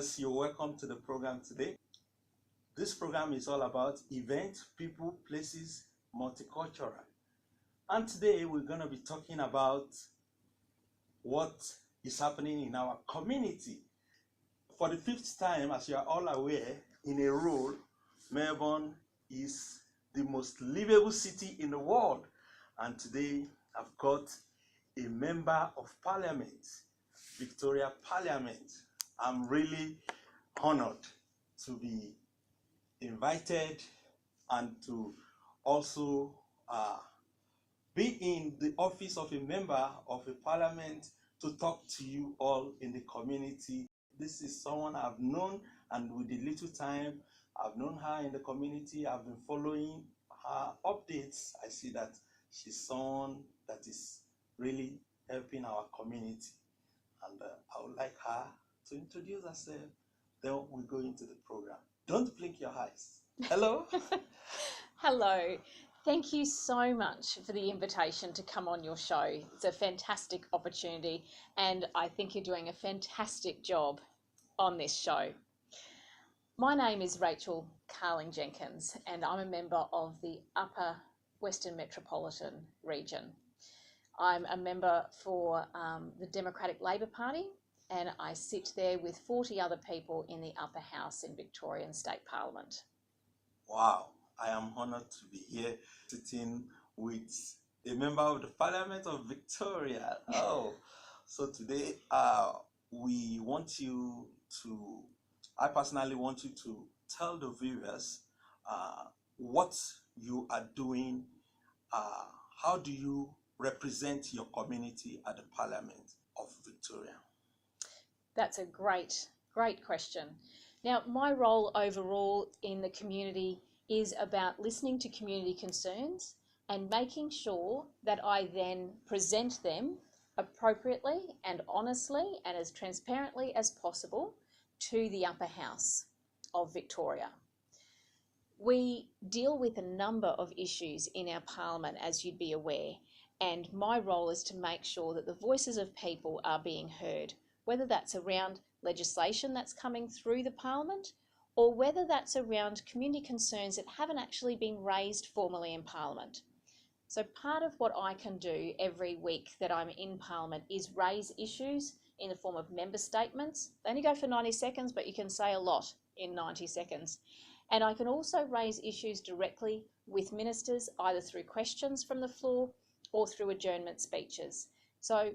viewers, you're welcome to the program today. This program is all about events, people, places, multicultural. And today we're going to be talking about what is happening in our community. For the fifth time, as you are all aware, in a row, Melbourne is the most livable city in the world. And today I've got a member of parliament, Victoria Parliament. I'm really honored to be invited and to also be in the office of a member of a parliament to talk to you all in the community. This is someone I've known, and with the little time I've known her in the community, I've been following her updates. I see that she's someone that is really helping our community, and I would like her to introduce herself. Then we go into the program. Don't blink your eyes. Hello. Hello. Thank you so much for the invitation to come on your show. It's a fantastic opportunity, and I think you're doing a fantastic job on this show. My name is Rachel Carling Jenkins, and I'm a member of the Upper Western Metropolitan Region. I'm a member for the Democratic Labor Party, and I sit there with 40 other people in the upper house in Victorian State Parliament. Wow, I am honored to be here sitting with a member of the Parliament of Victoria. Oh, so today we want you to, I personally want you to tell the viewers what you are doing, how do you represent your community at the Parliament of Victoria? That's a great question. Now, my role overall in the community is about listening to community concerns and making sure that I then present them appropriately and honestly and as transparently as possible to the upper house of Victoria. We deal with a number of issues in our parliament, as you'd be aware, and my role is to make sure that the voices of people are being heard, whether that's around legislation that's coming through the parliament or whether that's around community concerns that haven't actually been raised formally in parliament. So part of what I can do every week that I'm in parliament is raise issues in the form of member statements. They only go for 90 seconds, but you can say a lot in 90 seconds. And I can also raise issues directly with ministers, either through questions from the floor or through adjournment speeches. So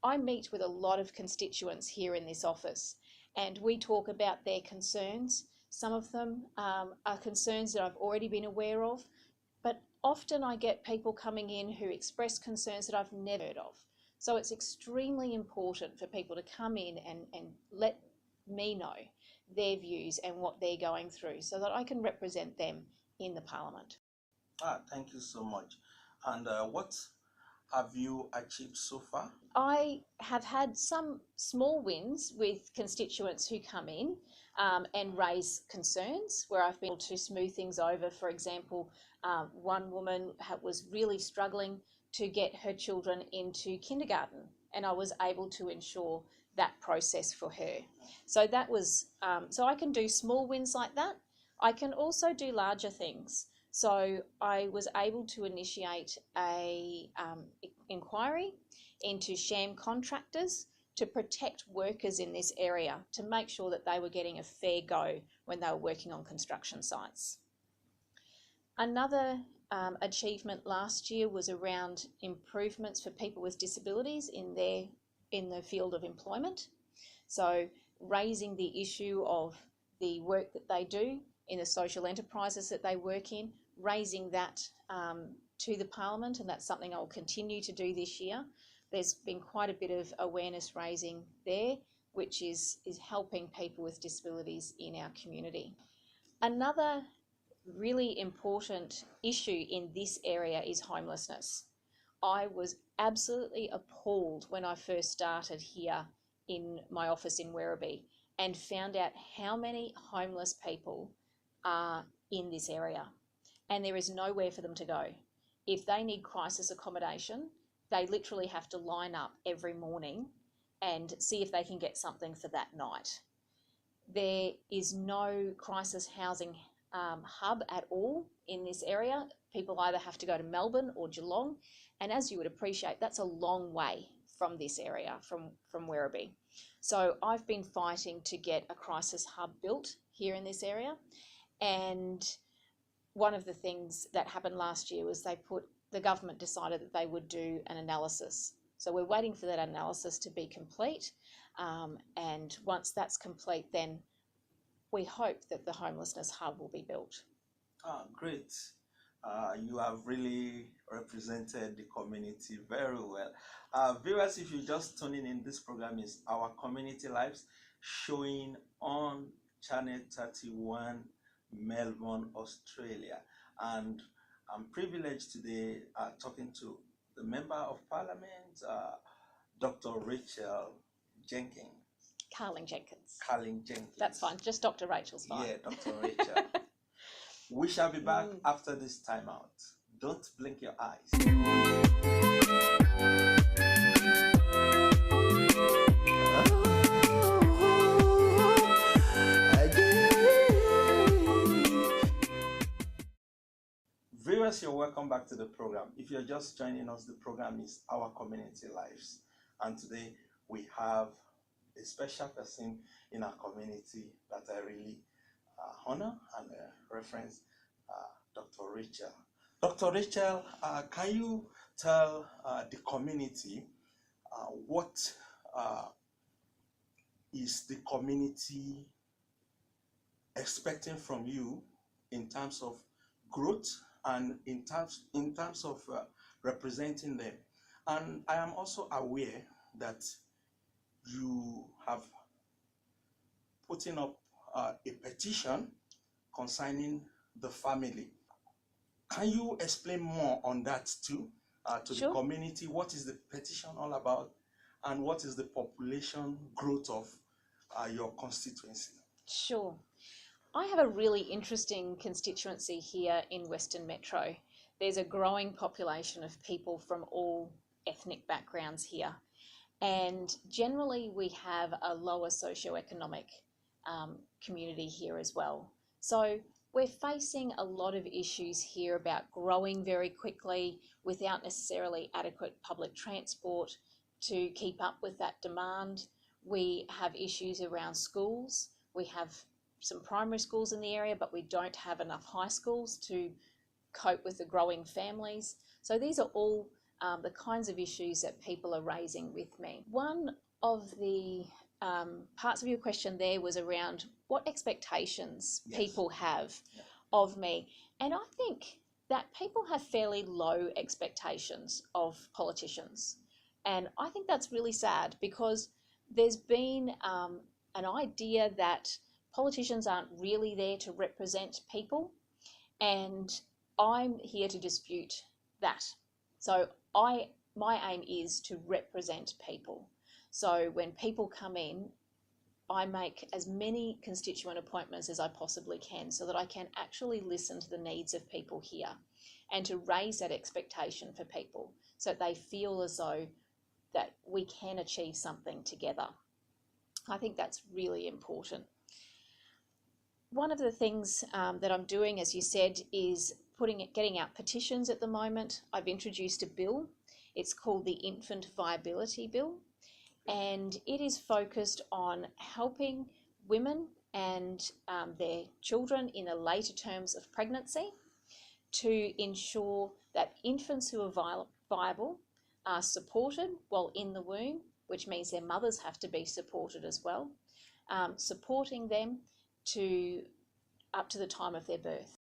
I meet with a lot of constituents here in this office, and we talk about their concerns. Some of them are concerns that I've already been aware of, but often I get people coming in who express concerns that I've never heard of. So it's extremely important for people to come in and let me know their views and what they're going through so that I can represent them in the Parliament. Thank you so much. And what have you achieved so far? I have had some small wins with constituents who come in and raise concerns where I've been able to smooth things over. For example, one woman was really struggling to get her children into kindergarten, and I was able to ensure that process for her. So that was, so I can do small wins like that. I can also do larger things. So I was able to initiate a inquiry into sham contractors to protect workers in this area, to make sure that they were getting a fair go when they were working on construction sites. Another achievement last year was around improvements for people with disabilities in the field of employment. So raising the issue of the work that they do in the social enterprises that they work in, raising that to the Parliament, and that's something I'll continue to do this year. There's been quite a bit of awareness raising there, which is helping people with disabilities in our community. Another really important issue in this area is homelessness. I was absolutely appalled when I first started here in my office in Werribee and found out how many homeless people are in this area, and there is nowhere for them to go. If they need crisis accommodation, they literally have to line up every morning and see if they can get something for that night. There is no crisis housing hub at all in this area. People either have to go to Melbourne or Geelong, and as you would appreciate, that's a long way from this area, from Werribee. So I've been fighting to get a crisis hub built here in this area, and one of the things that happened last year was the government decided that they would do an analysis. So we're waiting for that analysis to be complete, and once that's complete, then we hope that the homelessness hub will be built. Great. You have really represented the community very well. Viewers, if you're just tuning in, this program is Our Community Lives, showing on Channel 31, Melbourne, Australia. And I'm privileged today talking to the Member of Parliament, Dr. Rachel Jenkins. Carling Jenkins. Carling Jenkins. That's fine. Just Dr. Rachel's fine. Yeah, Dr. Rachel. We shall be back after this timeout. Don't blink your eyes. Viewers, you're welcome back to the program. If you're just joining us, the program is Our Community Lives. And today we have a special person in our community that I really honor and reference, Dr. Rachel. Dr. Rachel, can you tell the community what is the community expecting from you in terms of growth and in terms of representing them? And I am also aware that you have putting up a petition concerning the family. Can you explain more on that too, to Sure. the community? What is the petition all about, and what is the population growth of your constituency? Sure. I have a really interesting constituency here in Western Metro. There's a growing population of people from all ethnic backgrounds here. And generally we have a lower socioeconomic community here as well. So we're facing a lot of issues here about growing very quickly without necessarily adequate public transport to keep up with that demand. We have issues around schools. We have some primary schools in the area, but we don't have enough high schools to cope with the growing families. So these are all the kinds of issues that people are raising with me. One of the parts of your question there was around what expectations people have of me. And I think that people have fairly low expectations of politicians. And I think that's really sad, because there's been an idea that politicians aren't really there to represent people, and I'm here to dispute that. So my aim is to represent people. So when people come in, I make as many constituent appointments as I possibly can so that I can actually listen to the needs of people here and to raise that expectation for people so that they feel as though that we can achieve something together. I think that's really important. One of the things that I'm doing, as you said, is getting out petitions at the moment. I've introduced a bill. It's called the Infant Viability Bill, and it is focused on helping women and their children in the later terms of pregnancy to ensure that infants who are viable are supported while in the womb, which means their mothers have to be supported as well, supporting them up to the time of their birth.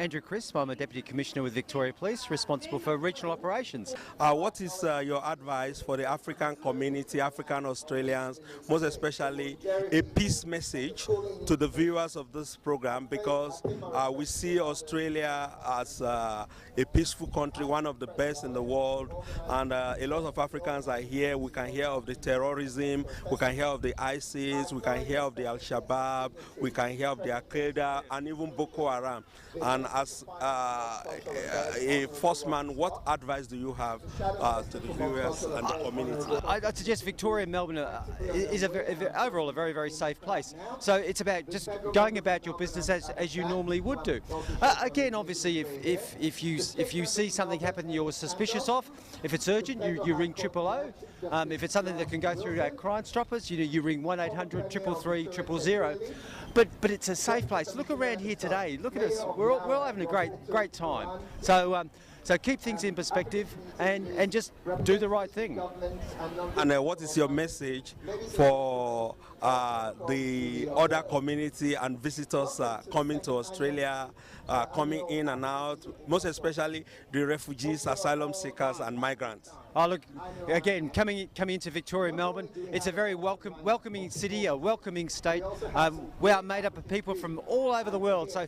Andrew Crisp. I'm a Deputy Commissioner with Victoria Police, responsible for regional operations. What is your advice for the African community, African Australians, most especially a peace message to the viewers of this program? Because we see Australia as a peaceful country, one of the best in the world, and a lot of Africans are here. We can hear of the terrorism, we can hear of the ISIS, we can hear of the Al-Shabaab, we can hear of the Al-Qaeda, and even Boko Haram. And as a first man, what advice do you have to the viewers and the community? I'd suggest Victoria and Melbourne is overall a very, very safe place. So it's about just going about your business as you normally would do. Again, obviously, if you see something happen you're suspicious of, if it's urgent, you ring 000. If it's something that can go through our Crime Stoppers, you ring 1800 333 000. But it's a safe place. Look around here today. Look at us. We're all having a great time. So keep things in perspective and just do the right thing. And what is your message for the other community and visitors coming to Australia, coming in and out, most especially the refugees, asylum seekers and migrants? Oh, look, again, coming into Victoria and Melbourne, it's a very welcoming city, a welcoming state. We are made up of people from all over the world, so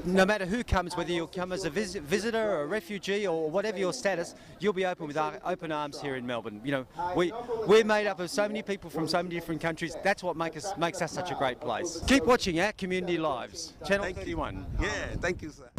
no matter who comes, whether you come as a visitor or a refugee or whatever your status, you'll be open with open arms here in Melbourne. You know, we're made up of so many people from so many different countries. That's what makes us such a great place. Keep watching our Community Lives, Channel 31. Yeah, thank you, sir.